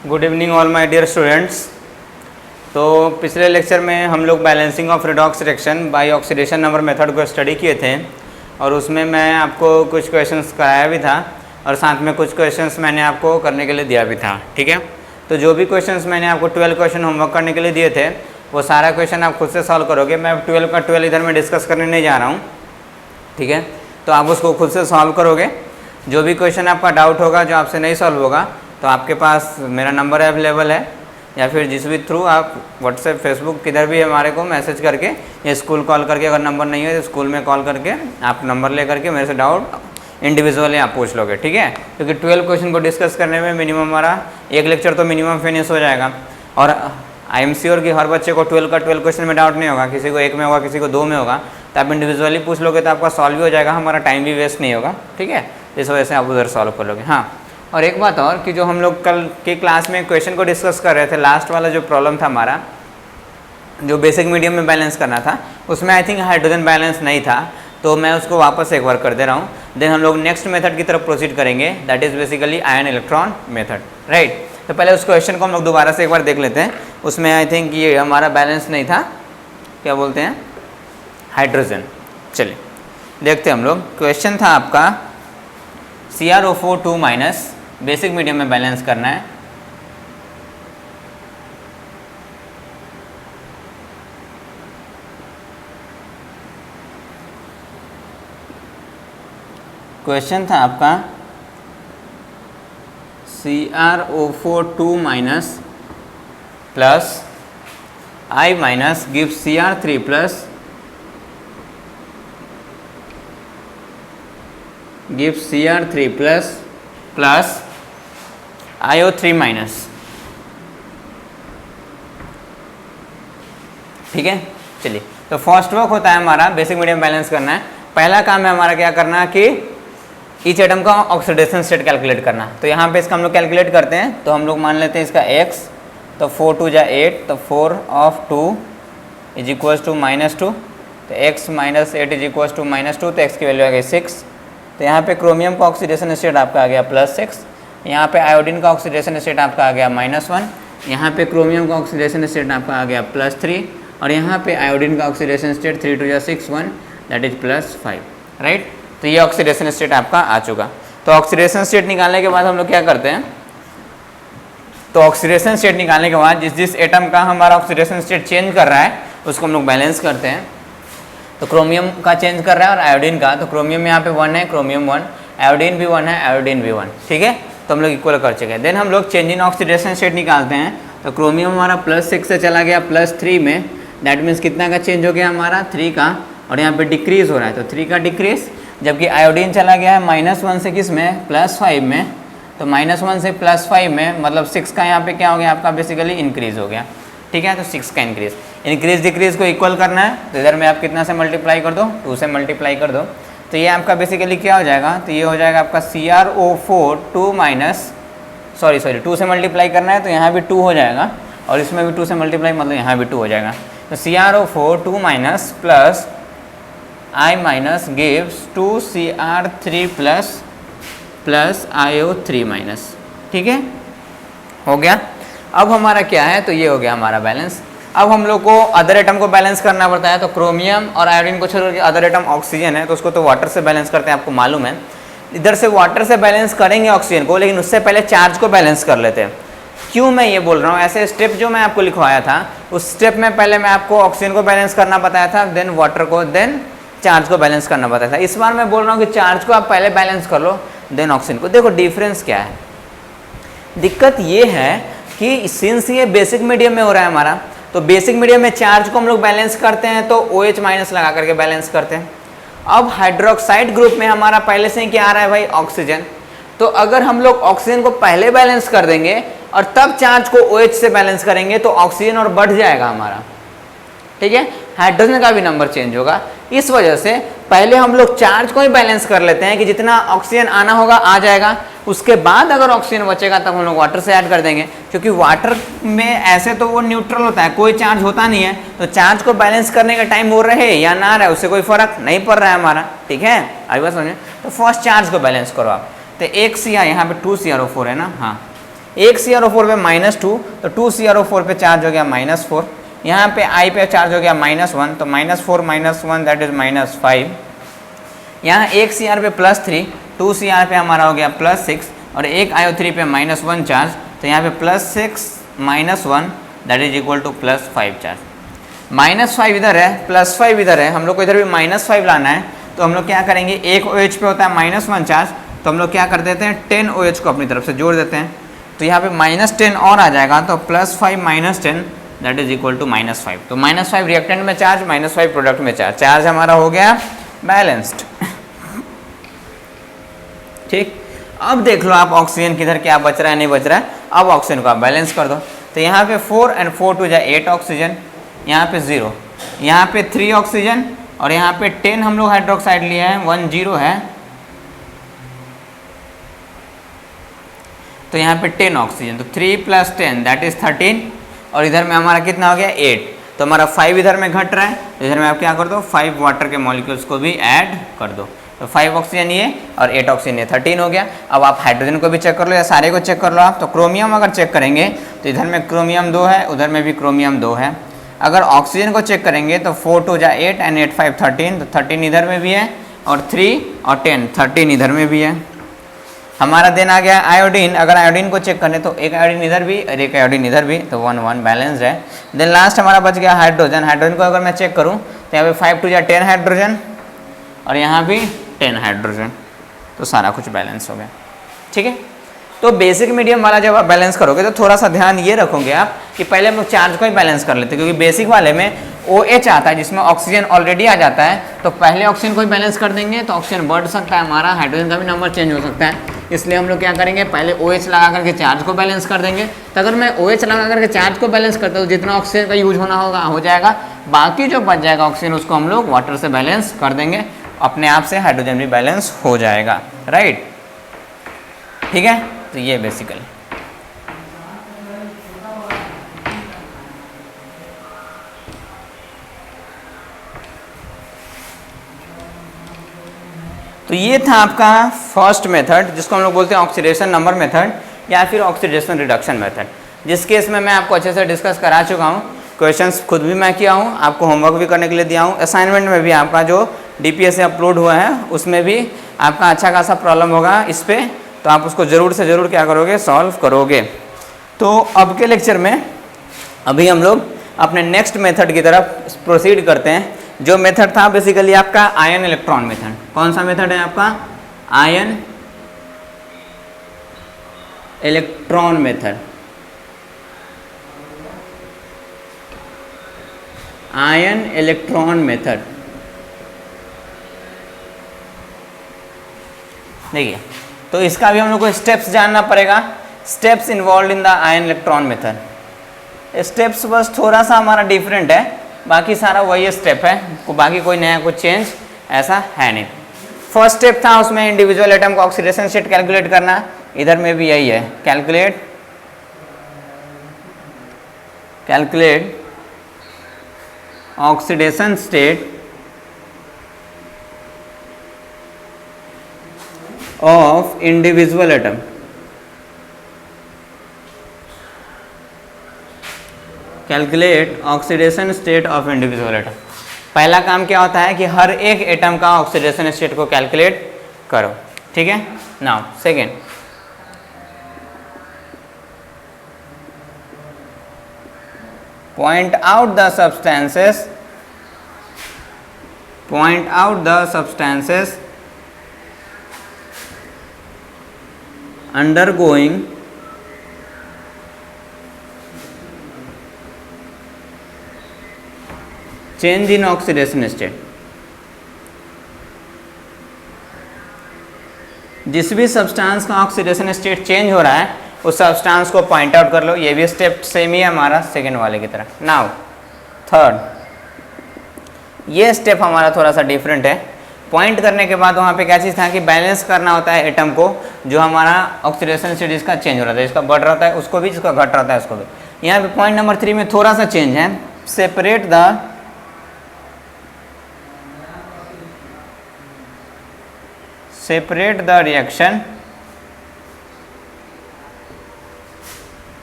Good evening all my dear students. तो पिछले lecture में हम लोग balancing of redox reaction by oxidation number method को स्टडी किए थे और उसमें मैं आपको कुछ क्वेश्चंस कराया भी था और साथ में कुछ क्वेश्चंस मैंने आपको करने के लिए दिया भी था। ठीक है, तो जो भी क्वेश्चंस मैंने आपको 12 क्वेश्चन होमवर्क करने के लिए दिए थे वो सारा क्वेश्चन आप खुद से सॉल्व करोगे। मैं 12 का 12 इधर में डिस्कस करने नहीं जा रहा हूँ। ठीक है, तो आप उसको खुद से सॉल्व करोगे। जो भी क्वेश्चन आपका डाउट होगा, जो आपसे नहीं सॉल्व होगा, तो आपके पास मेरा नंबर अवेलेबल है या फिर जिस भी थ्रू आप व्हाट्सएप फेसबुक किधर भी हमारे को मैसेज करके या स्कूल कॉल करके, अगर नंबर नहीं है तो स्कूल में कॉल करके आप नंबर ले करके मेरे से डाउट इंडिविजुअली आप पूछ लोगे। ठीक है, क्योंकि 12 क्वेश्चन को डिस्कस करने में मिनिमम हमारा एक लेक्चर तो मिनिमम फिनिश हो जाएगा। और आई एम श्योर कि हर बच्चे को 12 का 12 क्वेश्चन में डाउट नहीं होगा, किसी को एक में होगा, किसी को 2 में होगा। तो आप इंडिविजुअली पूछ लोगे तो आपका सॉल्व भी हो जाएगा, हमारा टाइम भी वेस्ट नहीं होगा। ठीक है, इस वजह से आप उधर सॉल्व कर लोगे। हाँ, और एक बात और कि जो हम लोग कल की क्लास में क्वेश्चन को डिस्कस कर रहे थे, लास्ट वाला जो प्रॉब्लम था हमारा, जो बेसिक मीडियम में बैलेंस करना था, उसमें आई थिंक हाइड्रोजन बैलेंस नहीं था, तो मैं उसको वापस एक बार कर दे रहा हूँ। देन हम लोग नेक्स्ट मेथड की तरफ प्रोसीड करेंगे, that is basically ion electron method. Right, तो पहले उस क्वेश्चन को हम लोग दोबारा से एक बार देख लेते हैं। उसमें आई थिंक ये हमारा बैलेंस नहीं था, क्या बोलते हैं, हाइड्रोजन। चलिए देखते हैं हम लोग। क्वेश्चन था आपका CrO4 2- बेसिक मीडियम में बैलेंस करना है। क्वेश्चन था आपका CrO4 2- plus I- gives Cr3+ gives Cr3+ plus IO3-। ठीक है, चलिए तो फर्स्ट वर्क होता है हमारा बेसिक मीडियम बैलेंस करना है। पहला काम है हमारा क्या करना कि ईच एटम का ऑक्सीडेशन स्टेट कैलकुलेट करना। तो यहाँ पे इसका हम लोग कैलकुलेट करते हैं। तो हम लोग मान लेते हैं इसका x, तो 4 2 जा 8, तो 4 of 2 इज इक्वल्स टू -2, तो x - 8 इज इक्वल्स टू -2, तो x की वैल्यू आ गई 6। तो यहाँ पे क्रोमियम का ऑक्सीडेशन स्टेट आपका आ गया +6, यहाँ पे आयोडीन का ऑक्सीडेशन स्टेट आपका आ गया -1, यहाँ पे क्रोमियम का ऑक्सीडेशन स्टेट आपका आ गया +3 और यहाँ पे आयोडीन का ऑक्सीडेशन स्टेट 3 2 जा 6 1, दैट इज +5। राइट, तो ये ऑक्सीडेशन स्टेट आपका आ चुका। तो ऑक्सीडेशन स्टेट निकालने के बाद हम लोग क्या करते हैं, तो ऑक्सीडेशन स्टेट निकालने के बाद जिस एटम का हमारा ऑक्सीडेशन स्टेट चेंज कर रहा है उसको हम लोग बैलेंस करते हैं। तो क्रोमियम का चेंज कर रहा है और आयोडीन का, तो क्रोमियम यहाँ पे 1 है, क्रोमियम 1, आयोडीन भी 1 है, आयोडीन भी 1। ठीक है, तो हम लोग इक्वल कर चुके हैं। देन हम लोग चेंज इन ऑक्सीडेशन स्टेट निकालते हैं। तो क्रोमियम हमारा +6 से चला गया +3 में, दैट मीन्स कितना का चेंज हो गया हमारा 3 का, और यहाँ पे डिक्रीज हो रहा है तो 3 का डिक्रीज। जबकि आयोडीन चला गया है -1 से किस में, +5 में, तो -1 से +5 में मतलब 6 का यहाँ पे क्या हो गया आपका बेसिकली इंक्रीज हो गया। ठीक है, तो 6 का इंक्रीज डिक्रीज को इक्वल करना है। तो इधर में आप कितना से मल्टीप्लाई कर दो, 2 से मल्टीप्लाई कर दो, तो ये आपका बेसिकली क्या हो जाएगा, तो ये हो जाएगा आपका CrO4 2- 2 से मल्टीप्लाई करना है तो यहाँ भी 2 हो जाएगा और इसमें भी 2 से मल्टीप्लाई मतलब यहाँ भी 2 हो जाएगा। तो CrO4 2- plus I- gives 2Cr3+ plus IO3-। ठीक है, हो गया। अब हमारा क्या है, तो ये हो गया हमारा बैलेंस। अब हम लोग को अदर एटम को बैलेंस करना पड़ता है। तो क्रोमियम और आयोडीन को छोड़ के अदर एटम ऑक्सीजन है, तो उसको तो वाटर से बैलेंस करते हैं, आपको मालूम है। इधर से वाटर से बैलेंस करेंगे ऑक्सीजन को, लेकिन उससे पहले चार्ज को बैलेंस कर लेते हैं। क्यों मैं ये बोल रहा हूँ, ऐसे स्टेप जो मैं आपको लिखवाया था उस स्टेप में पहले मैं आपको ऑक्सीजन को बैलेंस करना बताया था, देन वाटर को, देन चार्ज को बैलेंस करना बताया था। इस बार मैं बोल रहा हूँ कि चार्ज को आप पहले बैलेंस कर लो, देन ऑक्सीजन को। देखो डिफरेंस क्या है, दिक्कत ये है कि सिंस ये बेसिक मीडियम में हो रहा है हमारा, तो बेसिक मीडियम में चार्ज को हम लोग बैलेंस करते हैं तो OH- लगा करके बैलेंस करते हैं। अब हाइड्रोक्साइड ग्रुप में हमारा पहले से ही क्या आ रहा है भाई, ऑक्सीजन। तो अगर हम लोग ऑक्सीजन को पहले बैलेंस कर देंगे और तब चार्ज को OH से बैलेंस करेंगे तो ऑक्सीजन और बढ़ जाएगा हमारा। ठीक है, हाइड्रोजन का भी नंबर चेंज होगा। इस वजह से पहले हम लोग चार्ज को ही बैलेंस कर लेते हैं कि जितना ऑक्सीजन आना होगा आ जाएगा, उसके बाद अगर ऑक्सीजन बचेगा तब हम लोग वाटर से ऐड कर देंगे। क्योंकि वाटर में ऐसे तो वो न्यूट्रल होता है, कोई चार्ज होता नहीं है, तो चार्ज को बैलेंस करने का टाइम वो रहे या ना रहे उससे कोई फर्क नहीं पड़ रहा है हमारा। ठीक है, अभी बात समझे। तो फर्स्ट चार्ज को बैलेंस करो आप। तो एक Cr यहाँ पे 2 CrO4 है ना, हाँ एक CrO4 पे -2, तो 2 CrO4 पे चार्ज हो गया -4, यहाँ पे I पे चार्ज हो गया -1, तो -4 -1 दैट इज -5, यहाँ एक Cr पे +3, 2 Cr पे हमारा हो गया +6 और एक IO3 पे -1 चार्ज, तो यहाँ पे +6 -1 that is equal to +5 charge. -5 इधर है, +5 इधर है, हम लोग को इधर भी -5 लाना है, तो हम लोग क्या करेंगे, एक OH पे होता है -1 चार्ज, तो हम लोग क्या कर देते हैं 10 OH को अपनी तरफ से जोड़ देते हैं, तो यहाँ पे -10 और आ जाएगा, तो +5 - 10 दैट इज इक्वल टू -5। तो -5 रिएक्टेंट में चार्ज, -5 प्रोडक्ट में चार्ज, चार्ज हमारा हो गया बैलेंस्ड। ठीक, अब देख लो आप ऑक्सीजन किधर क्या बच रहा है नहीं बच रहा है, अब ऑक्सीजन को आप बैलेंस कर दो, तो यहाँ पे 4 और 4 2 जाए 8 ऑक्सीजन, यहाँ पे 0, यहाँ पे 3 ऑक्सीजन और यहाँ पे 10 हम लोग हाइड्रोक्साइड लिए हैं, 1 0 है, तो यहाँ पे 10 ऑक्सीजन, तो 3 + 10 दैट इज 13 और इधर में हमारा कितना हो गया 8, तो हमारा 5 इधर में घट रहा है, तो इधर में आप क्या कर दो 5 वाटर के मॉलिक्यूल्स को भी ऐड कर दो, तो 5 ऑक्सीजन ये और 8 ऑक्सीजन ये 13 हो गया। अब आप हाइड्रोजन को भी चेक कर लो या सारे को चेक कर लो आप, तो क्रोमियम अगर चेक करेंगे तो इधर में क्रोमियम 2 है, उधर में भी क्रोमियम 2 है। अगर ऑक्सीजन को चेक करेंगे तो 4 2 जा 8 एंड 8 5 13, तो 13 इधर में भी है और 3 और 10 13 इधर में भी है। हमारा देन आ गया आयोडीन, अगर आयोडीन को चेक करें तो एक आयोडीन इधर भी और एक आयोडीन इधर भी, तो 1 1 बैलेंस है। देन लास्ट हमारा बच गया हाइड्रोजन, हाइड्रोजन को अगर मैं चेक करूँ तो यहाँ पे 5 2 जा 10 हाइड्रोजन और यहाँ भी 10 हाइड्रोजन, तो सारा कुछ बैलेंस हो गया। ठीक है, तो बेसिक मीडियम वाला जब आप बैलेंस करोगे तो थोड़ा सा ध्यान ये रखोगे आप कि पहले हम लोग चार्ज को ही बैलेंस कर लेते हैं, क्योंकि बेसिक वाले में OH आता है जिसमें ऑक्सीजन ऑलरेडी आ जाता है, तो पहले ऑक्सीजन को ही बैलेंस कर देंगे तो ऑक्सीजन बढ़ सकता है हमारा, हाइड्रोजन का भी नंबर चेंज हो सकता है, इसलिए हम लोग क्या करेंगे पहले OH लगा करके चार्ज को बैलेंस कर देंगे। तो अगर मैं OH लगा करके चार्ज को बैलेंस करता हूँ तो जितना ऑक्सीजन का यूज होना होगा हो जाएगा, बाकी जो बच जाएगा ऑक्सीजन उसको हम लोग वाटर से बैलेंस कर देंगे, अपने आप से हाइड्रोजन भी बैलेंस हो जाएगा। राइट, ठीक है, तो ये बेसिकली तो ये था आपका फर्स्ट मेथड जिसको हम लोग बोलते हैं ऑक्सीडेशन नंबर मेथड या फिर ऑक्सीडेशन रिडक्शन मेथड, जिस केस में मैं आपको अच्छे से डिस्कस करा चुका हूँ, क्वेश्चंस खुद भी मैं किया हूँ, आपको होमवर्क भी करने के लिए दिया हूँ, असाइनमेंट में भी आपका जो DPS से अपलोड हुआ है उसमें भी आपका अच्छा खासा प्रॉब्लम होगा इस पर, तो आप उसको ज़रूर से ज़रूर क्या करोगे सॉल्व करोगे। तो अब के लेक्चर में अभी हम लोग अपने नेक्स्ट मेथड की तरफ प्रोसीड करते हैं, जो मेथड था बेसिकली आपका आयन इलेक्ट्रॉन मेथड। कौन सा मेथड है आपका? Ion electron method. Ion electron method, देखिए, तो इसका भी हम लोग को स्टेप्स जानना पड़ेगा, steps involve in the ion electron method. Steps बस थोड़ा सा हमारा डिफरेंट है, बाकी सारा वही स्टेप है, बाकी कोई नया कुछ चेंज ऐसा है नहीं। फर्स्ट स्टेप था उसमें इंडिविजुअल एटम का ऑक्सीडेशन स्टेट कैलकुलेट करना, इधर में भी यही है, calculate oxidation state of individual atom. Calculate oxidation state of individual atom. पहला काम क्या होता है कि हर एक एटम का ऑक्सीडेशन स्टेट को कैलकुलेट करो, ठीक है। Now second, point out the substances undergoing change in oxidation state। जिस भी सब्सटेंस का ऑक्सीडेशन स्टेट चेंज हो रहा है उस सब्सटेंस को पॉइंट आउट कर लो। ये भी स्टेप सेम ही है हमारा सेकेंड वाले की तरह। नाउ थर्ड, ये स्टेप हमारा थोड़ा सा डिफरेंट है। पॉइंट करने के बाद वहाँ पे क्या चीज़ था कि बैलेंस करना होता है एटम को, जो हमारा ऑक्सीडेशन स्टेट जिसका चेंज हो रहा था, जिसका बढ़ रहा था उसको भी, जिसका घट रहा था उसको भी। यहाँ पे पॉइंट नंबर 3 में थोड़ा सा चेंज है, separate the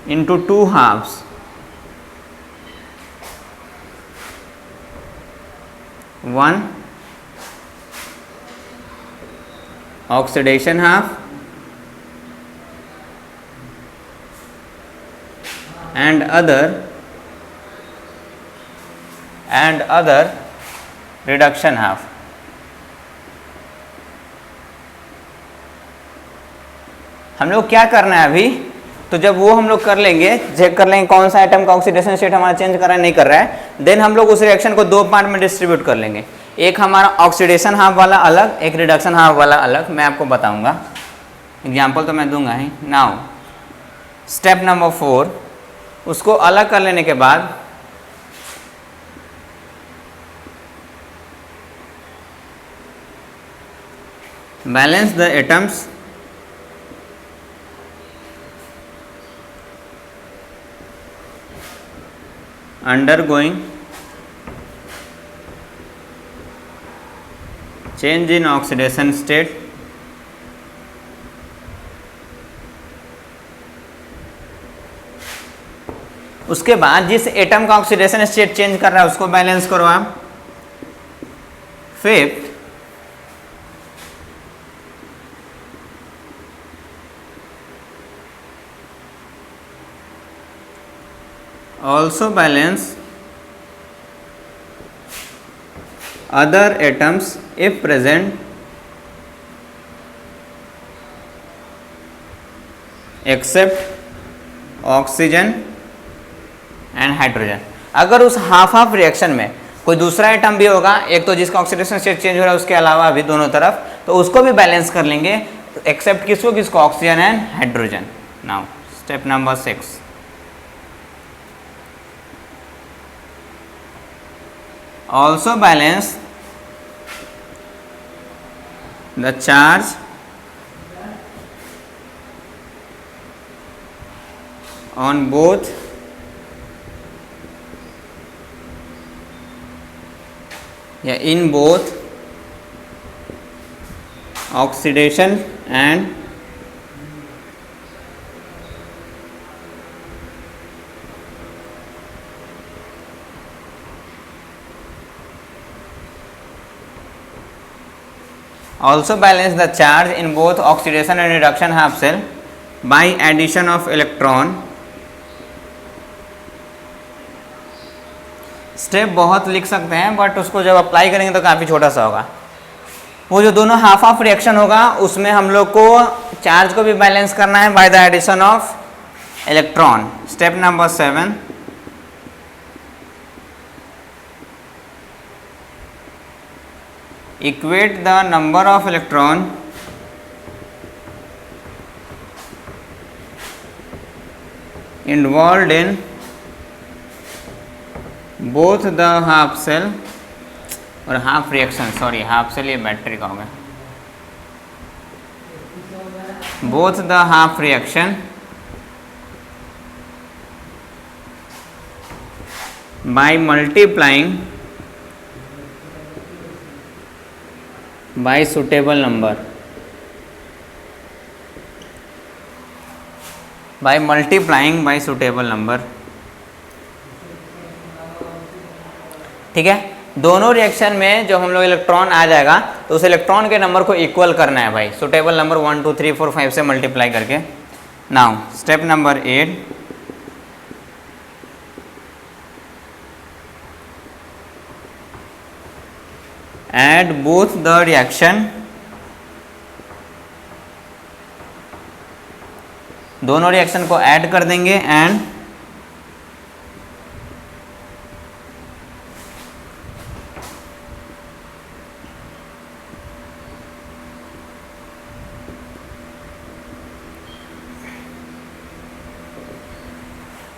into two halves. One oxidation half and other reduction half. हम लोग क्या करना है अभी, तो जब वो हम लोग कर लेंगे, चेक कर लेंगे कौन सा आइटम का ऑक्सीडेशन स्टेट हमारा चेंज कर रहा है नहीं कर रहा है, देन हम लोग उस रिएक्शन को दो पार्ट में डिस्ट्रीब्यूट कर लेंगे, एक हमारा ऑक्सीडेशन हाफ वाला अलग, एक रिडक्शन हाफ वाला अलग। मैं आपको बताऊंगा, एग्जाम्पल तो मैं दूंगा ही। नाउ स्टेप नंबर 4, उसको अलग कर लेने के बाद balance the atoms undergoing change in oxidation state उसके बाद जिस एटम का ऑक्सीडेशन स्टेट चेंज कर रहा है उसको बैलेंस करो आप। Fifth, also balance other atoms if present except oxygen and hydrogen। अगर उस हाफ हाफ रिएक्शन में कोई दूसरा एटम भी होगा, एक तो जिसका ऑक्सीडेशन स्टेट चेंज हो रहा है उसके अलावा भी दोनों तरफ, तो उसको भी बैलेंस कर लेंगे, एक्सेप्ट किसको oxygen and hydrogen. Now step number 6, also balance the charge on both in both oxidation and also balance the charge in both oxidation and reduction half cell by addition of electron। Step बहुत लिख सकते हैं but उसको जब apply करेंगे तो काफ़ी छोटा सा होगा। वो जो दोनों हाफ ऑफ रिएक्शन होगा उसमें हम लोग को चार्ज को भी बैलेंस करना है by the addition of electron. Step number 7, equate the number of electron involved in both the half cell और half reaction, sorry half cell ये बैटरी का हो गया, both the half reaction by multiplying by suitable number, by multiplying by suitable number। ठीक है, दोनों reaction में जो हम लोग इलेक्ट्रॉन आ जाएगा तो उस इलेक्ट्रॉन के नंबर को इक्वल करना है भाई, सुटेबल नंबर 1 2 3 4 5 से मल्टीप्लाई करके। Now step number 8, add both the reaction, दोनों रिएक्शन को ऐड कर देंगे and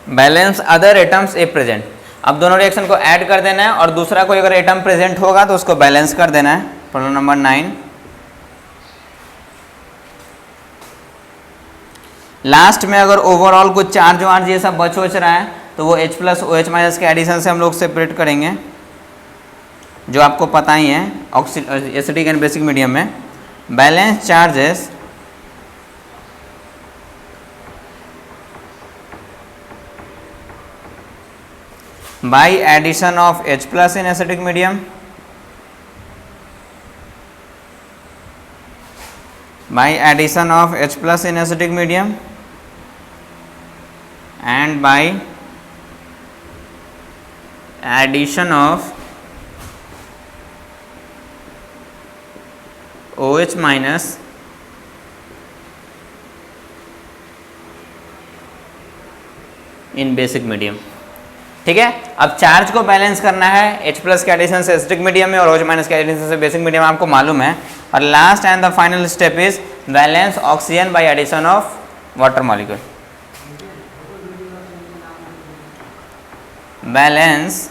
balance other atoms A present. अब दोनों रिएक्शन को ऐड कर देना है और दूसरा कोई अगर एटम प्रेजेंट होगा तो उसको बैलेंस कर देना है। प्रॉब्लम नंबर 9, लास्ट में अगर ओवरऑल कुछ चार्ज वार्ज ये सब बच रहा है तो वो H प्लस OH माइनस के एडिशन से हम लोग सेपरेट करेंगे, जो आपको पता ही है एसिडिक एंड बेसिक मीडियम में। Balance charges by addition of H plus in acidic medium, by addition of H plus in acidic medium and by addition of OH minus in basic medium. ठीक है, अब charge को balance करना है H plus के addition से acidic medium में और OH माइनस के एडिशन से बेसिक मीडियम आपको मालूम है। और last and the final step is balance oxygen by addition of water molecule. Balance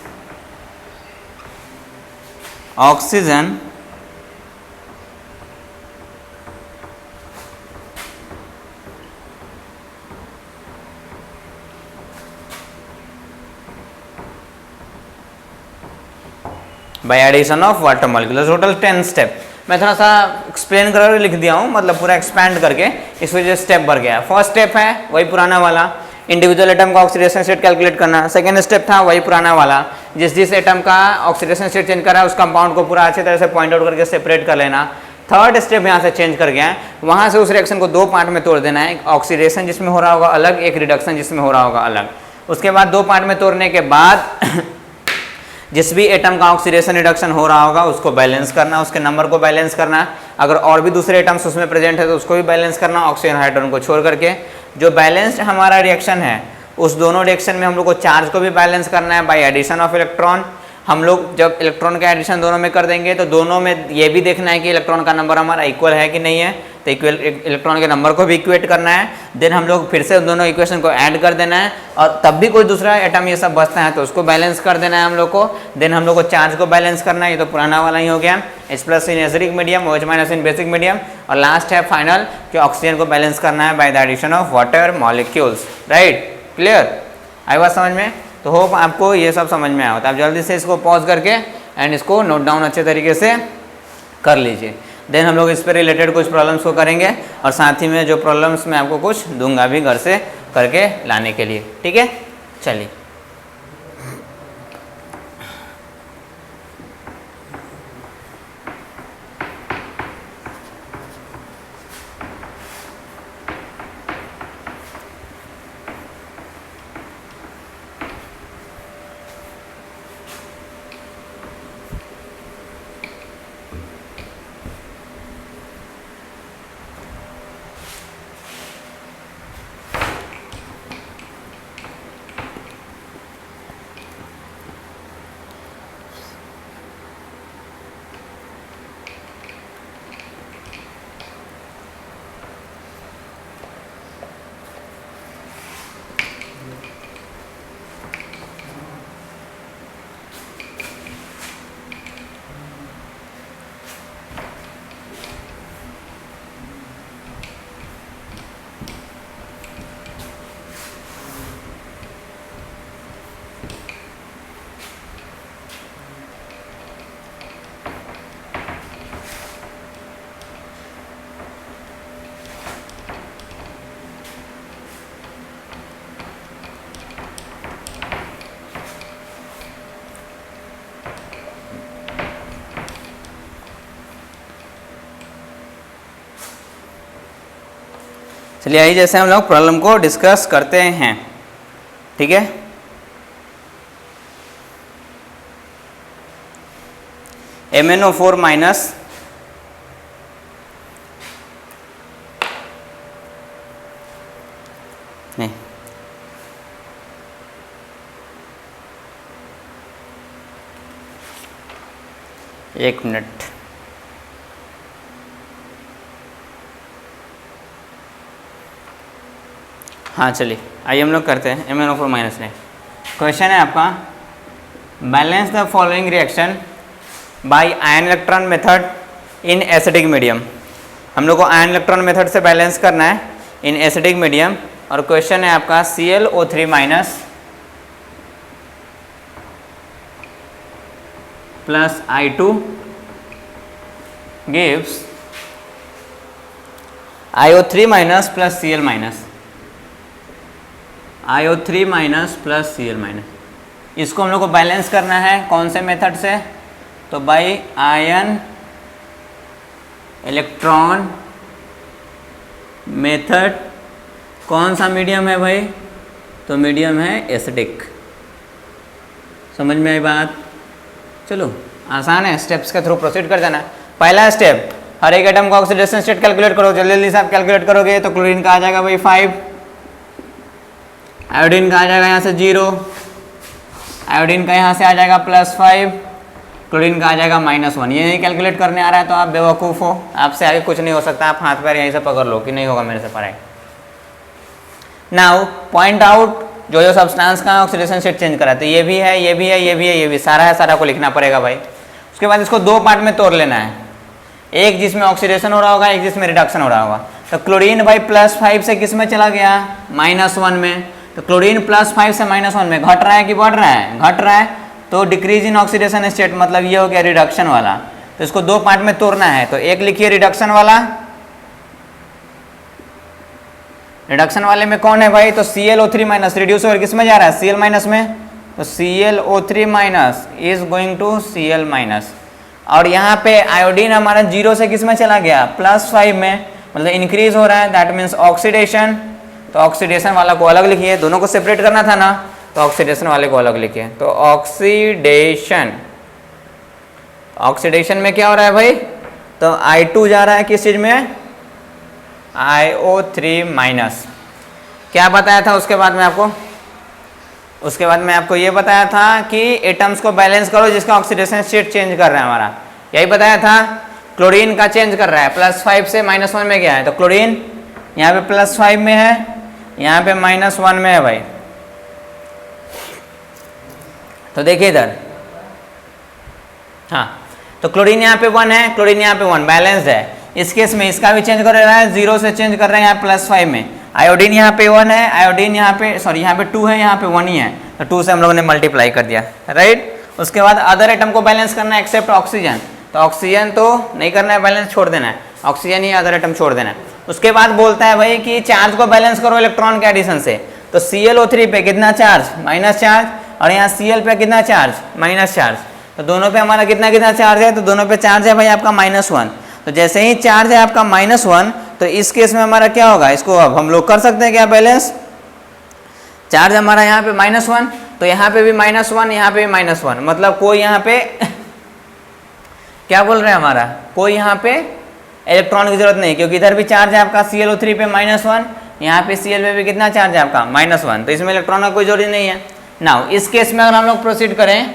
oxygen by addition of water molecule. Total 10 step मैं थोड़ा सा एक्सप्लेन करके लिख दिया हूँ, मतलब पूरा एक्सपैंड करके, इस वजह से स्टेप भर गया। फर्स्ट स्टेप है वही पुराना वाला, इंडिविजुअल एटम का ऑक्सीडेशन स्टेट कैलकुलेट करना। सेकेंड स्टेप था वही पुराना वाला, जिस एटम का ऑक्सीडेशन स्टेट चेंज करा है उस कंपाउंड को पूरा अच्छी तरह से पॉइंट आउट करके सेपरेट कर लेना। थर्ड स्टेप यहाँ से चेंज कर गया है, वहाँ से उस रिएक्शन को दो पार्ट में तोड़ देना है, एक ऑक्सीडेशन जिसमें हो रहा होगा अलग, एक रिडक्शन जिसमें हो रहा होगा अलग। उसके बाद दो पार्ट में तोड़ने के बाद जिस भी एटम का ऑक्सीडेशन रिडक्शन हो रहा होगा उसको बैलेंस करना, उसके नंबर को बैलेंस करना। अगर और भी दूसरे एटम्स उसमें प्रेजेंट है तो उसको भी बैलेंस करना, ऑक्सीजन हाइड्रोजन को छोड़ करके। जो बैलेंस्ड हमारा रिएक्शन है उस दोनों रिएक्शन में हम लोग को चार्ज को भी बैलेंस करना है बाय एडिशन ऑफ इलेक्ट्रॉन। हम लोग जब इलेक्ट्रॉन का एडिशन दोनों में कर देंगे तो दोनों में ये भी देखना है कि इलेक्ट्रॉन का नंबर हमारा इक्वल है कि नहीं है, तो इक्वल इलेक्ट्रॉन के नंबर को भी इक्वेट करना है। देन हम लोग फिर से दोनों इक्वेशन को ऐड कर देना है, और तब भी कोई दूसरा एटम ये सब बचता है तो उसको बैलेंस कर देना है हम लोग को। देन हम लोग को चार्ज को बैलेंस करना है, ये तो पुराना वाला ही हो गया, H plus in acidic medium, OH minus in basic medium. और लास्ट है फाइनल कि ऑक्सीजन को बैलेंस करना है by the addition of water molecules. Right, clear? आई बात समझ में? तो होप आपको ये सब समझ में आया होता है। आप जल्दी से इसको पॉज करके एंड इसको नोट डाउन अच्छे तरीके से कर लीजिए। देन हम लोग इस पर रिलेटेड कुछ प्रॉब्लम्स को करेंगे, और साथ ही में जो प्रॉब्लम्स मैं आपको कुछ दूंगा भी घर से करके लाने के लिए। ठीक है, चलिए। चलिए आइए जैसे हम लोग प्रॉब्लम को डिस्कस करते हैं। ठीक है, MnO4 माइनस नहीं, एक मिनट, हाँ चलिए आइए हम लोग करते हैं MnO4 माइनस में। क्वेश्चन है आपका, balance the following reaction by ion electron method in acidic medium. हम लोग को आयन इलेक्ट्रॉन मेथड से बैलेंस करना है इन एसिडिक मीडियम। और क्वेश्चन है आपका ClO3 minus plus I2 gives IO3 minus plus Cl minus, IO3 minus plus Cl minus. इसको हम लोग को बैलेंस करना है कौन से मेथड से, तो बाई आयन इलेक्ट्रॉन मेथड। कौन सा मीडियम है भाई, तो मीडियम है एसिडिक। समझ में आई बात? चलो आसान है, स्टेप्स के थ्रू प्रोसीड कर जाना। पहला स्टेप, हर एक एटम का ऑक्सीडेशन स्टेट कैलकुलेट करो। जल्दी जल्दी से आप कैलकुलेट करोगे तो क्लोरीन का आ जाएगा भाई 5, आयोडीन का आ जाएगा यहाँ से 0, आयोडीन का यहाँ से आ जाएगा +5, क्लोरीन का आ जाएगा -1। ये नहीं कैलकुलेट करने आ रहा है तो आप बेवकूफ़ हो, आपसे आगे कुछ नहीं हो सकता। आप हाथ पैर यहीं से पकड़ लो कि नहीं होगा मेरे से पढ़ाई। नाउ पॉइंट आउट जो जो सब्सटेंस का ऑक्सीडेशन स्टेट चेंज करा, तो ये भी है, ये भी है, ये भी है, ये भी, सारा है, सारा को लिखना पड़ेगा भाई। उसके बाद इसको दो पार्ट में तोड़ लेना है, एक जिसमें ऑक्सीडेशन हो रहा होगा, एक जिसमें रिडक्शन हो रहा होगा। तो क्लोरीन भाई +5 से किस में चला गया, -1 में। तो क्लोरीन +5 से -1 में घट रहा है कि बढ़ रहा है, घट रहा है, तो डिक्रीज इन ऑक्सीडेशन स्टेट, मतलब ये हो गया रिडक्शन वाला। तो इसको दो पार्ट में तोड़ना है, तो एक लिखिए रिडक्शन वाला। रिडक्शन वाले में कौन है भाई, तो ClO3- रिड्यूस होकर किस में जा रहा है, Cl- में। तो ClO3- is going to Cl-। और यहाँ पे आयोडीन हमारा 0 से किस में चला गया, +5 में, मतलब इंक्रीज हो रहा है, दैट मीन्स ऑक्सीडेशन। तो ऑक्सीडेशन वाला को अलग लिखिए, दोनों को सेपरेट करना था ना, तो ऑक्सीडेशन वाले को अलग लिखिए। तो ऑक्सीडेशन, ऑक्सीडेशन में क्या हो रहा है भाई, तो I2 जा रहा है किस चीज में, IO3-। क्या बताया था उसके बाद में आपको, उसके बाद में आपको ये बताया था कि एटम्स को बैलेंस करो जिसका ऑक्सीडेशन स्टेट चेंज कर रहा है हमारा, यही बताया था। क्लोरीन का चेंज कर रहा है, +5 से -1 में गया है, तो क्लोरीन यहाँ पे +5 में है, यहाँ पे -1 में है भाई। तो देखिए इधर, हाँ, तो क्लोरीन यहाँ पे 1 है, क्लोरीन यहाँ पे 1, बैलेंस्ड है। इस केस में इसका भी चेंज कर रहा है, 0 से चेंज कर रहे हैं यहाँ +5 में। आयोडीन यहाँ पे 1 है, आयोडीन यहाँ पे, सॉरी यहाँ पे 2 है, यहाँ पे 1 ही है, तो 2 से हम लोगों ने मल्टीप्लाई कर दिया, राइट। उसके बाद अदर एटम को बैलेंस करना है एक्सेप्ट ऑक्सीजन, तो ऑक्सीजन तो नहीं करना है बैलेंस, छोड़ देना है, ऑक्सीजन ही अदर एटम छोड़ देना है। उसके बाद बोलता है भाई कि चार्ज को बैलेंस करो इलेक्ट्रॉन के एडिशन से, तो ClO3 पे कितना चार्ज, -चार्ज, और यहाँ Cl पे कितना चार्ज, -चार्ज। तो दोनों पे हमारा कितना कितना चार्ज है, तो दोनों पे चार्ज है भाई आपका -1। तो जैसे ही चार्ज है आपका -1, तो इस केस में हमारा क्या होगा, इसको अब हम लोग कर सकते हैं क्या बैलेंस। चार्ज हमारा यहाँ पे -1, तो यहाँ पे भी -1, यहाँ पे भी -1, मतलब कोई यहाँ पे क्या बोल रहे हैं हमारा, कोई यहाँ पे इलेक्ट्रॉन की जरूरत नहीं, क्योंकि इधर भी चार्ज है आपका ClO3 पे -1, यहाँ पे Cl पे भी कितना चार्ज है आपका, -1, तो इसमें इलेक्ट्रॉन का कोई जरूरत नहीं है। नाउ इस केस में अगर हम लोग प्रोसीड करें,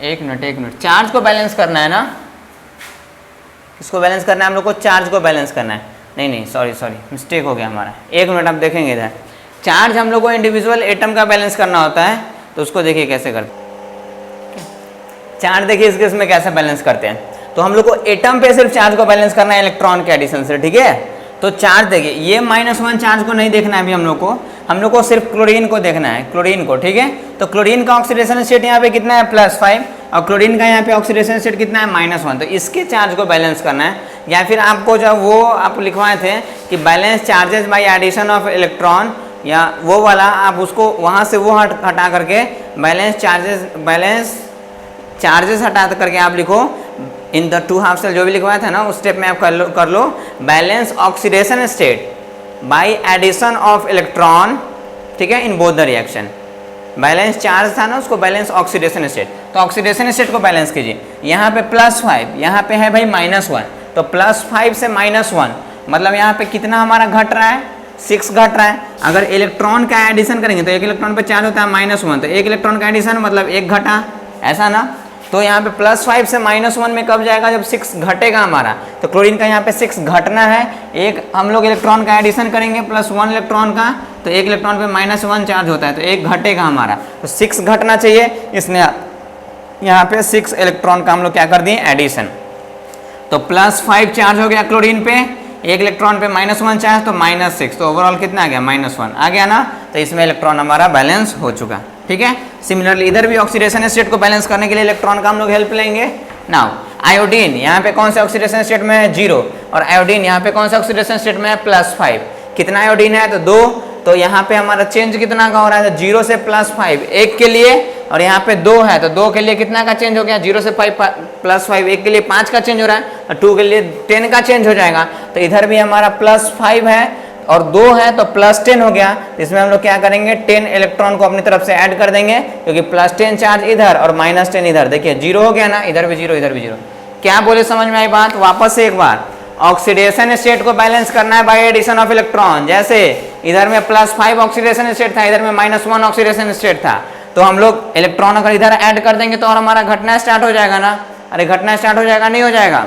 एक मिनट, चार्ज को बैलेंस करना है ना, किसको बैलेंस करना है हम लोग को, चार्ज को बैलेंस करना है। नहीं सॉरी मिस्टेक हो गया हमारा, एक मिनट आप देखेंगे इधर। चार्ज हम लोग को इंडिविजुअल एटम का बैलेंस करना होता है, तो उसको देखिए कैसे करते हैं। चार्ज देखिए इस केस में कैसे बैलेंस करते हैं, तो हम लोग को एटम पे सिर्फ चार्ज को बैलेंस करना है इलेक्ट्रॉन के एडिशन से, ठीक है। तो चार्ज देखिए, ये -1 चार्ज को नहीं देखना है अभी हम लोग को सिर्फ क्लोरीन को देखना है, क्लोरीन को, ठीक है। तो क्लोरीन का ऑक्सीडेशन स्टेट यहाँ पे कितना है, +5, और क्लोरीन का यहाँ पे ऑक्सीडेशन स्टेट कितना है, -1। तो इसके चार्ज को बैलेंस करना है, या फिर आपको जब वो आप लिखवाए थे कि balance charges by addition of electron, या वो वाला आप उसको वहाँ से वो हटा करके बैलेंस चार्जेस हटा करके आप लिखो इन द 2 हाफ सेल, जो भी लिखवाया था ना उस स्टेप में आप कर लो balance oxidation state by addition of electron, ठीक है, in both the reaction. Balance charge था ना, उसको बैलेंस ऑक्सीडेशन स्टेट, तो ऑक्सीडेशन स्टेट को बैलेंस कीजिए। यहाँ पे +5, यहाँ पे है भाई -1, तो +5 से -1 मतलब यहाँ पे कितना हमारा घट रहा है, 6 घट रहा है। अगर इलेक्ट्रॉन का एडिशन करेंगे तो एक इलेक्ट्रॉन पे चार्ज होता है -1, तो एक इलेक्ट्रॉन का एडिशन मतलब 1 घटा, ऐसा ना। तो यहाँ पे +5 से -1 में कब जाएगा, जब 6 घटेगा हमारा। तो क्लोरीन का यहाँ पे 6 घटना है, एक हम लोग इलेक्ट्रॉन का एडिशन करेंगे +1 इलेक्ट्रॉन का, तो एक इलेक्ट्रॉन पे -1 चार्ज होता है, तो 1 घटेगा हमारा, तो 6 घटना चाहिए, इसने यहाँ पे 6 इलेक्ट्रॉन का हम लोग क्या कर दिए, एडिशन। तो +5 चार्ज हो गया क्लोरीन पे, एक इलेक्ट्रॉन पे -1 चार्ज, तो -6, तो ओवरऑल कितना आ गया, -1 आ गया ना। तो इसमें इलेक्ट्रॉन हमारा बैलेंस हो चुका, ठीक है। सिमिलरली इधर भी ऑक्सीडेशन स्टेट को बैलेंस करने के लिए इलेक्ट्रॉन का हम लोग हेल्प लेंगे। नाउ आयोडीन यहाँ पे कौन से ऑक्सीडेशन स्टेट में है, 0, और आयोडीन यहाँ पे कौन से ऑक्सीडेशन स्टेट में है, +5। कितना आयोडीन है, तो 2, तो यहाँ पे हमारा चेंज कितना का हो रहा है, 0 से +5 1 के लिए, और यहाँ पे 2 है तो 2 के लिए कितना का चेंज हो गया, 0 से +5 1 के लिए 5 का चेंज हो रहा है, और 2 के लिए 10 का चेंज हो जाएगा। तो इधर भी हमारा +5 है और 2 है तो +10 हो गया। इसमें हम लोग क्या करेंगे, 10 इलेक्ट्रॉन को अपनी तरफ से ऐड कर देंगे, क्योंकि +10 चार्ज इधर और -10 इधर। देखिए 0 हो गया ना, इधर भी 0 इधर भी 0। क्या बोले, समझ में आई बात? वापस से एक बार, ऑक्सीडेशन स्टेट को बैलेंस करना है बाय एडिशन ऑफ इलेक्ट्रॉन। जैसे इधर में +5 ऑक्सीडेशन स्टेट था, इधर में -1 ऑक्सीडेशन स्टेट था, तो हम लोग इलेक्ट्रॉन अगर इधर ऐड कर देंगे तो और हमारा घटना स्टार्ट हो जाएगा ना। अरे घटना स्टार्ट हो जाएगा, नहीं हो जाएगा?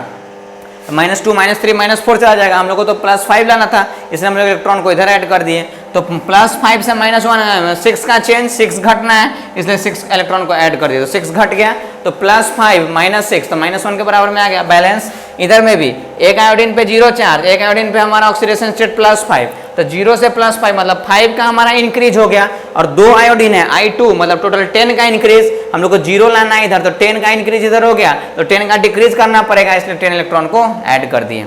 -2 -3 -4 चला जाएगा। हम लोग को तो +5 लाना था, इसलिए हम लोग इलेक्ट्रॉन को इधर ऐड कर दिए। तो +5 से -1 6 का चेंज, 6 घटना है, इसलिए 6 इलेक्ट्रॉन को ऐड कर दिया, तो 6 घट गया। तो +5 -6 तो -1 के बराबर में आ गया, बैलेंस। इधर में भी एक आयोडीन पे 0 चार्ज, एक आयोडीन पे हमारा ऑक्सीडेशन स्टेट +5, तो 0 से +5 मतलब 5 का हमारा इंक्रीज हो गया, और 2 आयोडीन है I2 मतलब टोटल 10 का इंक्रीज। हम लोग को 0 लाना है इधर, तो 10 का इंक्रीज इधर हो गया, तो 10 का डिक्रीज करना पड़ेगा, इसलिए 10 इलेक्ट्रॉन को ऐड कर दिए।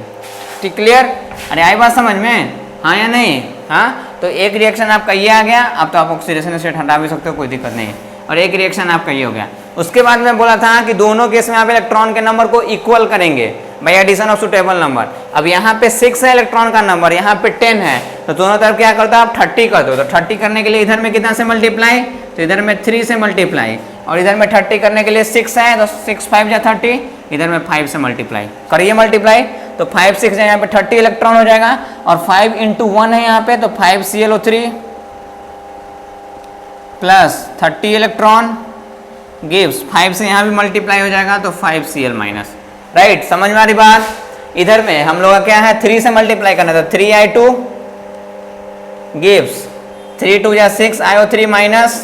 ठीक, क्लियर? अरे आई बात समझ में, हाँ या नहीं? हाँ, तो एक रिएक्शन आपका ये आ गया। अब तो आप ऑक्सीडेशन स्टेट हटा भी सकते हो, कोई दिक्कत नहीं है। और एक रिएक्शन आपका ये हो गया। उसके बाद मैं बोला था कि दोनों केस में आप इलेक्ट्रॉन के नंबर को इक्वल करेंगे by addition of suitable number. अब यहाँ पे 6 है इलेक्ट्रॉन का नंबर, यहाँ पे 10 है, तो दोनों तरफ क्या करता है, आप 30 कर दो। तो 30 करने के लिए इधर में कितना से मल्टीप्लाई, तो इधर में 3 से मल्टीप्लाई, और इधर में 30 करने के लिए 6 है, तो 6 5 या 30, इधर में 5 से मल्टीप्लाई करिए। मल्टीप्लाई तो 5 6 यहाँ पे 30 इलेक्ट्रॉन हो जाएगा, और 5 × 1 है यहाँ पे, तो 5 ClO3 प्लस 30 इलेक्ट्रॉन गिव्स 5 से यहाँ भी मल्टीप्लाई हो जाएगा, तो 5 Cl माइनस। राइट, समझ में आ रही बात? इधर में हम लोग का क्या है, 3 से मल्टीप्लाई करना, तो 3 I2 गिव्स 3 2 या 6 IO3 माइनस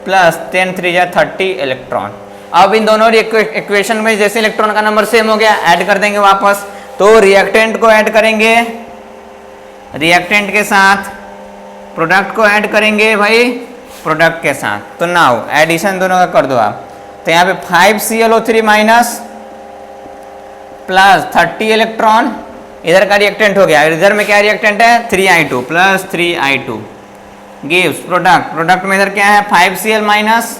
प्लस 10 3 या 30 इलेक्ट्रॉन। अब इन दोनों इक्वेशन में जैसे इलेक्ट्रॉन का नंबर सेम हो गया, ऐड कर देंगे वापस। तो रिएक्टेंट को ऐड करेंगे, रिएक्टेंट के साथ प्रोडक्ट को ऐड करेंगे भाई प्रोडक्ट के साथ। तो नाउ एडिशन दोनों का कर दो आप। तो यहाँ पे 5 ClO3 माइनस प्लस 30 इलेक्ट्रॉन, इधर का रिएक्टेंट हो गया। इधर में क्या रिएक्टेंट है, 3I2 plus 3I2 gives product, product में इधर क्या है 5 Cl माइनस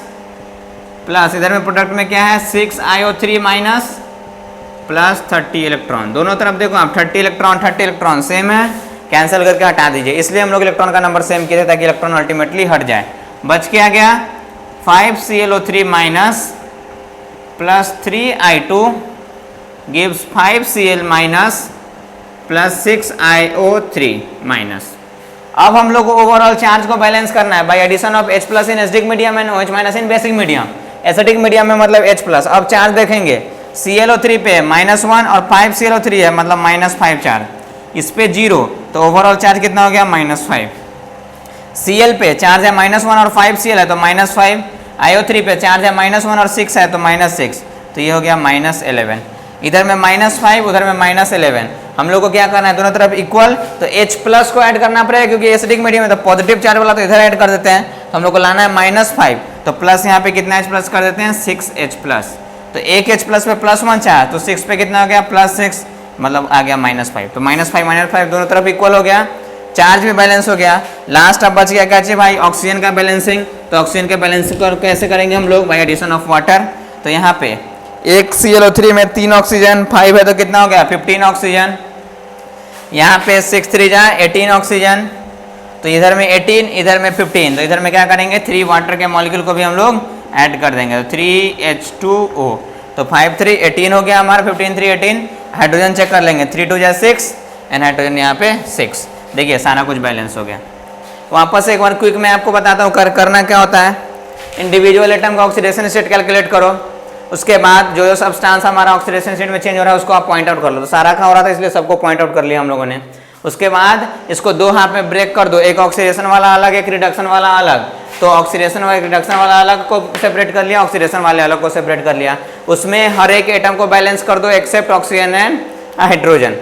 प्लस इधर में प्रोडक्ट में क्या है 6 IO3 माइनस प्लस 30 इलेक्ट्रॉन। दोनों तरफ देखो आप 30 इलेक्ट्रॉन सेम है, कैंसिल करके हटा दीजिए। इसलिए हम लोग इलेक्ट्रॉन का नंबर सेम किए थे ताकि इलेक्ट्रॉन अल्टीमेटली हट जाए। बच क्या गया 5 ClO3 minus plus 3I2 gives 5 Cl minus plus 6 IO3 minus. अब हम लोग को ओवरऑल चार्ज को बैलेंस करना है by addition of H plus in acidic medium and OH minus in basic medium. Acidic medium में मतलब H प्लस। अब चार्ज देखेंगे ClO3 पे -1 और 5 ClO3 है मतलब -5 चार्ज, इस पे 0, तो ओवरऑल चार्ज कितना हो गया -5। Cl पे चार्ज है -1 और 5 Cl है तो -5, IO3 पे चार्ज है -1 और 6 है तो -6, तो ये हो गया -11। इधर में -5 उधर में -11। हम लोग को क्या करना है, दोनों तरफ इक्वल, तो H प्लस को ऐड करना पड़ेगा क्योंकि एसिडिक मीडियम है तो पॉजिटिव चार्ज वाला तो इधर ऐड कर देते हैं। तो हम लोग को लाना है -5, तो प्लस यहाँ पे कितना H प्लस कर देते हैं 6H प्लस, तो एक H प्लस पे +1 चार्ज, तो 6 पे कितना हो गया +6 मतलब आ गया -5। तो -5 दोनों तरफ इक्वल हो गया, चार्ज भी बैलेंस हो गया। लास्ट अब बच गया क्या चाहिए भाई, ऑक्सीजन का बैलेंसिंग। तो ऑक्सीजन का बैलेंसिंग कैसे करेंगे हम लोग, बाय एडिशन ऑफ वाटर। तो यहाँ पे एक ClO3 में 3 ऑक्सीजन, 5 है तो कितना हो गया 15 ऑक्सीजन। यहाँ पे 6 3 जा 18 ऑक्सीजन, तो इधर में 18 इधर में 15, तो इधर में क्या करेंगे 3 वाटर के मॉलिक्यूल को भी हम लोग ऐड कर देंगे, तो 3H2O, तो 5 3 18 हो गया हमारा, 15 3 18। हाइड्रोजन चेक कर लेंगे, 3 2 जा 6 एंड हाइड्रोजन यहाँ पे 6। देखिए सारा कुछ बैलेंस हो गया। वापस एक बार क्विक मैं आपको बताता हूँ करना क्या होता है। इंडिविजुअल एटम का ऑक्सीडेशन स्टेट कैलकुलेट करो, उसके बाद जो सब्सटेंस हमारा ऑक्सीडेशन स्टेट में चेंज हो रहा है उसको आप पॉइंट आउट कर लो। तो सारा का हो रहा था इसलिए सबको पॉइंट आउट कर लिया हम लोगों ने। उसके बाद इसको 2 हाफ में ब्रेक कर दो, एक ऑक्सीडेशन वाला अलग एक रिडक्शन वाला अलग। तो ऑक्सीडेशन वाला रिडक्शन वाला अलग को सेपरेट कर लिया, ऑक्सीडेशन वाले अलग को सेपरेट कर लिया। उसमें हर एक एटम को बैलेंस कर दो एक्सेप्ट ऑक्सीजन एंड हाइड्रोजन।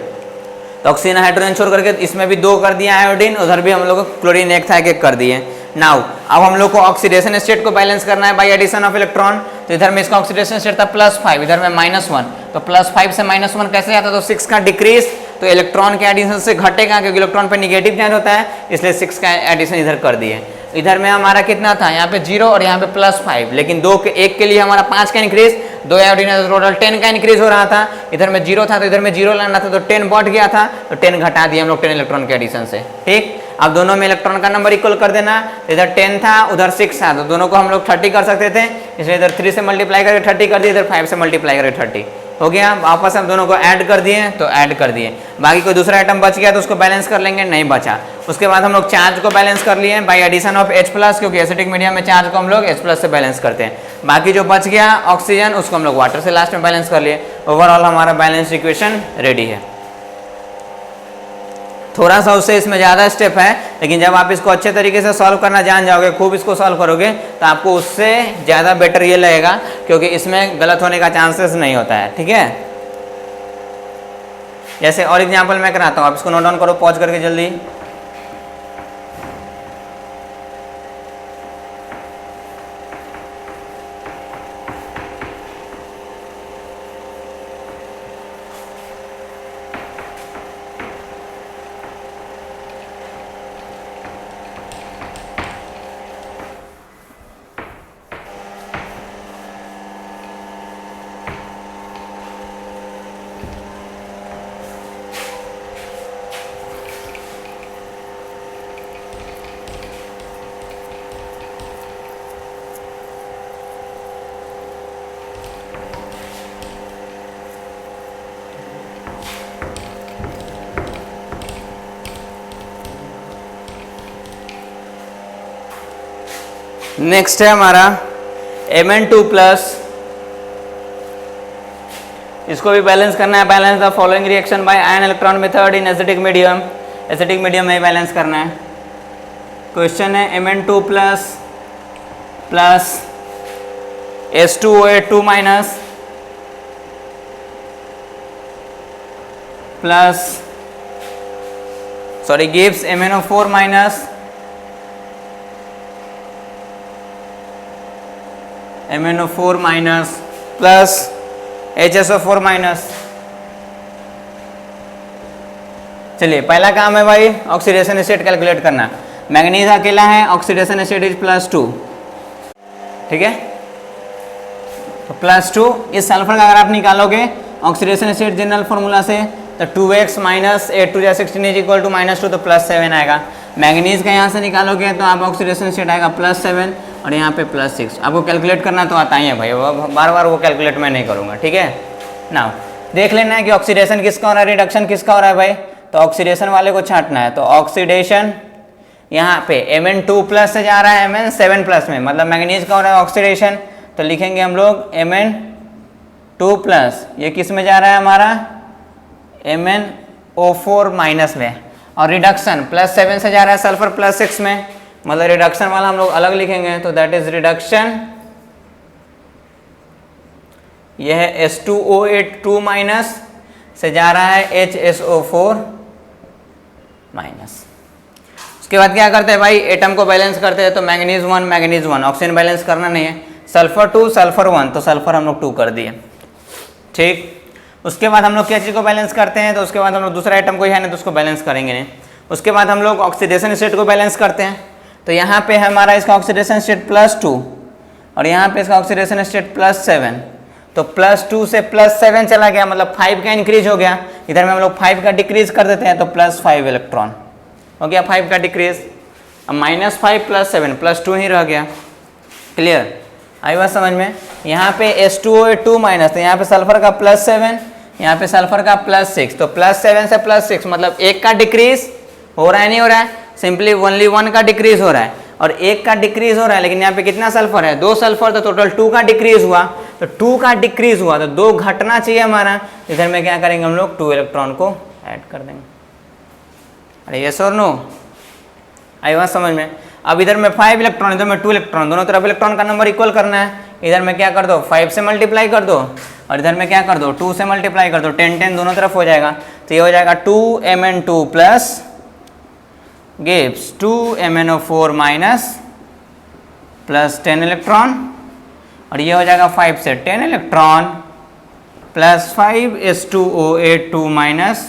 तो ऑक्सीजन हाइड्रोजन छोड़ करके इसमें भी 2 कर दिया आयोडीन, उधर भी हम लोग क्लोरीन एक था एक कर दिए। नाउ अब हम लोग को ऑक्सीडेशन स्टेट को बैलेंस करना है बाय एडिशन ऑफ इलेक्ट्रॉन। तो इधर में इसका ऑक्सीडेशन स्टेट था +5, इधर में -1, तो +5 से -1 कैसे आता, तो 6 का डिक्रीज तो इलेक्ट्रॉन के एडिशन से घटेगा, क्योंकि इलेक्ट्रॉन पे निगेटिव चार्ज होता है, इसलिए 6 का एडिशन इधर कर दिए। इधर में हमारा कितना था, यहाँ पे 0 और यहाँ पे +5, लेकिन एक के लिए हमारा 5 का इंक्रीज, 2 ऐड होने से टोटल 10 का इंक्रीज हो रहा था। इधर में 0 था तो इधर में 0 लाना था, तो 10 बढ़ गया था, तो 10 घटा दिया हम लोग 10 इलेक्ट्रॉन के एडिशन से। ठीक, अब दोनों में इलेक्ट्रॉन का नंबर इक्वल कर देना। इधर 10 था, उधर 6 था, तो दोनों को हम लोग 30 कर सकते थे, इसलिए इधर 3 से मल्टीप्लाई करके 30 कर दिए, इधर 5 से मल्टीप्लाई करके 30 हो गया। वापस हम दोनों को ऐड कर दिए, तो ऐड कर दिए। बाकी कोई दूसरा आइटम बच गया तो उसको बैलेंस कर लेंगे, नहीं बचा। उसके बाद हम लोग चार्ज को बैलेंस कर लिए बाई एडिशन ऑफ H+, क्योंकि एसिडिक मीडियम में चार्ज को हम लोग H+ से बैलेंस करते हैं। बाकी जो बच गया ऑक्सीजन, उसको हम लोग वाटर से लास्ट में बैलेंस कर लिए। ओवरऑल हमारा बैलेंस इक्वेशन रेडी है। थोड़ा सा उससे इसमें ज़्यादा स्टेप है, लेकिन जब आप इसको अच्छे तरीके से सॉल्व करना जान जाओगे, खूब इसको सॉल्व करोगे, तो आपको उससे ज़्यादा बेटर ये लगेगा, क्योंकि इसमें गलत होने का चांसेस नहीं होता है। ठीक है, जैसे और एग्जांपल मैं कराता हूँ, आप इसको नोट डाउन करो पॉज करके जल्दी। नेक्स्ट है हमारा Mn2+, इसको भी बैलेंस करना है। Balance the following reaction by ion electron method in acidic medium. Acidic medium में बैलेंस करना है। क्वेश्चन है Mn2+ plus H2O8 plus gives MnO4 plus HSO4। चलिए पहला काम है भाई ऑक्सीडेशन स्टेट कैलकुलेट करना। मैंगनीज अकेला है, ऑक्सीडेशन स्टेट इज +2। ठीक है, तो +2। इस सल्फर का अगर आप निकालोगे ऑक्सीडेशन स्टेट जनरल फॉर्मूला से, तो 2x - 8 2 16 = -2, तो +7 आएगा। मैंगनीज का यहाँ से निकालोगे तो आप ऑक्सीडेशन स्टेट आएगा +7 और यहाँ पे +6। आपको कैलकुलेट करना तो आता ही है भाई, बार बार वो कैलकुलेट मैं नहीं करूँगा। ठीक है ना, देख लेना है कि ऑक्सीडेशन किसका हो रहा है, रिडक्शन किसका हो रहा है भाई। तो ऑक्सीडेशन वाले को छांटना है, तो ऑक्सीडेशन यहाँ पे Mn2+ से जा रहा है Mn7+ में, मतलब मैंगनीज का हो रहा है ऑक्सीडेशन। तो लिखेंगे हम लोग Mn2+, ये किस में जा रहा है हमारा MnO4- में, और रिडक्शन +7 से जा रहा है सल्फर +6 में, मतलब रिडक्शन वाला हम लोग अलग लिखेंगे। तो दैट इज रिडक्शन, यह है H2O8 से जा रहा है HSO4। उसके बाद क्या करते हैं भाई, एटम को बैलेंस करते हैं। तो मैंगनीज 1 ऑक्सीजन बैलेंस करना नहीं है, सल्फर 2 सल्फर 1, तो सल्फर हम लोग 2 कर दिए। ठीक, उसके बाद हम लोग क्या चीज़ को बैलेंस करते हैं, तो उसके बाद हम लोग दूसरा आइटम कोई है नहीं तो उसको बैलेंस करेंगे नहीं। उसके बाद हम लोग ऑक्सीडेशन स्टेट को बैलेंस करते हैं। तो यहाँ पे हमारा इसका ऑक्सीडेशन स्टेट +2 और यहाँ पे इसका ऑक्सीडेशन स्टेट +7, तो +2 से +7 चला गया, मतलब 5 का इंक्रीज हो गया। इधर में हम लोग 5 का डिक्रीज कर देते हैं, तो +5 इलेक्ट्रॉन हो गया, 5 का डिक्रीज। अब -5 + 7 +2 ही रह गया। क्लियर, आई बात समझ में। यहाँ पे H2O8 तो यहाँ पे सल्फर का +7, यहाँ पे सल्फर का +6, तो +7 से +6 मतलब 1 का डिक्रीज हो रहा है, नहीं हो रहा है, सिंपली ओनली 1 का डिक्रीज हो रहा है, और 1 का डिक्रीज हो रहा है। लेकिन यहाँ पे कितना सल्फर है, 2 सल्फर, तो टोटल 2 का डिक्रीज हुआ। तो 2 का डिक्रीज हुआ तो 2 घटना चाहिए हमारा। इधर में क्या करेंगे हम लोग, 2 इलेक्ट्रॉन को ऐड कर देंगे। अरे यस और नो, आई बात समझ में। अब इधर में 5 इलेक्ट्रॉन, इधर में 2 इलेक्ट्रॉन, दोनों तरफ इलेक्ट्रॉन का नंबर इक्वल करना है। इधर में क्या कर दो, 5 से मल्टीप्लाई कर दो, और इधर में क्या कर दो, 2 से मल्टीप्लाई कर दो, 10 दोनों तरफ हो जाएगा। तो ये हो जाएगा 2Mn2+ gives 2MnO4- plus 10 electron, और ये हो जाएगा 5 से 10 electron plus 5 H2O8 2-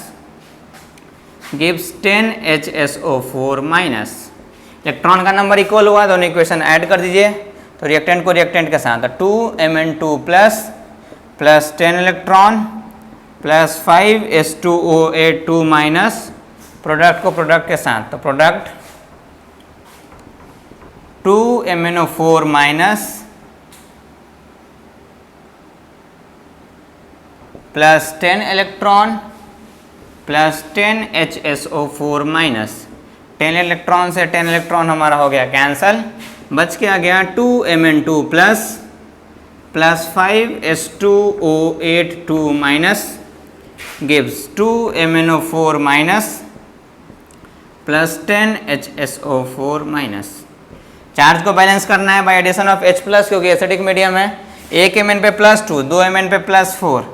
gives 10HSO4 minus. Electron का नंबर इक्वल हुआ, दोनों इक्वेशन ऐड कर दीजिए। तो रिएक्टेंट को रिएक्टेंट के साथ 2Mn2 plus 10 electron plus 5H2O8 minus, product को प्रोडक्ट के साथ, तो product 2MnO4 minus plus 10 electron plus 10HSO4 minus. 10 electron से 10 इलेक्ट्रॉन हमारा हो गया कैंसल, बच के आ गया 2Mn2 plus 5H2O8 minus gives 2MnO4 minus plus 10HSO4 minus. Charge को बैलेंस करना है by addition of H plus, क्योंकि एसिडिक मीडियम है। एक Mn पे +2, 2 Mn पे +4,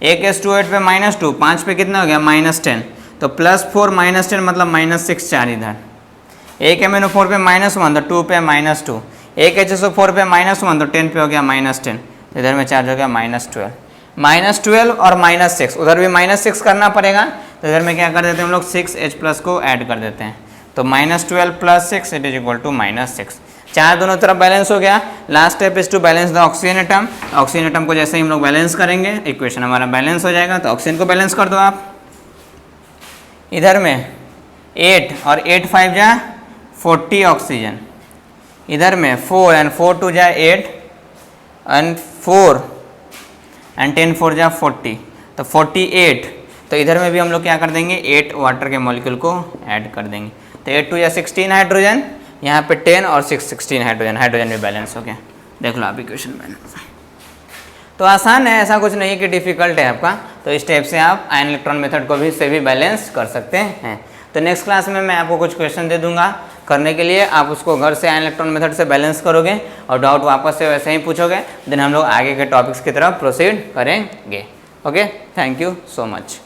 एक H2O8 पे -2, 5 पे कितना हो गया -10, तो +4 -10 मतलब -6 चार इधर। एक MnO4 पे -1 तो 2 पे -2, एक HSO4 पे -1 तो 10 पे हो गया -10, इधर में चार्ज हो गया -12 और -6, उधर भी -6 करना पड़ेगा, तो इधर में क्या कर देते हैं हम लोग 6H प्लस को ऐड कर देते हैं, तो -12 + 6 इट इज इक्वल टू -6। चार दोनों तरफ बैलेंस हो गया। Last step is to balance the oxygen atom. Oxygen atom को जैसे ही हम लोग बैलेंस करेंगे इक्वेशन हमारा बैलेंस हो जाएगा। तो ऑक्सीजन को बैलेंस कर दो आप, इधर में 8 और 8 5 जा 40 ऑक्सीजन, इधर में 4 and 4 2 जा 8 and 4 and 10 4 जा 40, तो 48। तो इधर में भी हम लोग क्या कर देंगे, 8 वाटर के मॉलिक्यूल को ऐड कर देंगे, तो 8 2 या 16 हाइड्रोजन, यहाँ पे 10 और 6 16 हाइड्रोजन भी बैलेंस हो गया। देख लो आप इक्वेशन बैलेंस। तो आसान है, ऐसा कुछ नहीं है कि डिफ़िकल्ट है आपका। तो इस टाइप से आप आयन इलेक्ट्रॉन मेथड को भी से भी बैलेंस कर सकते हैं। तो नेक्स्ट क्लास में मैं आपको कुछ क्वेश्चन दे दूंगा करने के लिए, आप उसको घर से आयन इलेक्ट्रॉन मेथड से बैलेंस करोगे और डाउट वापस से वैसे ही पूछोगे, देन हम लोग आगे के टॉपिक्स की तरफ प्रोसीड करेंगे। Okay, thank you so much.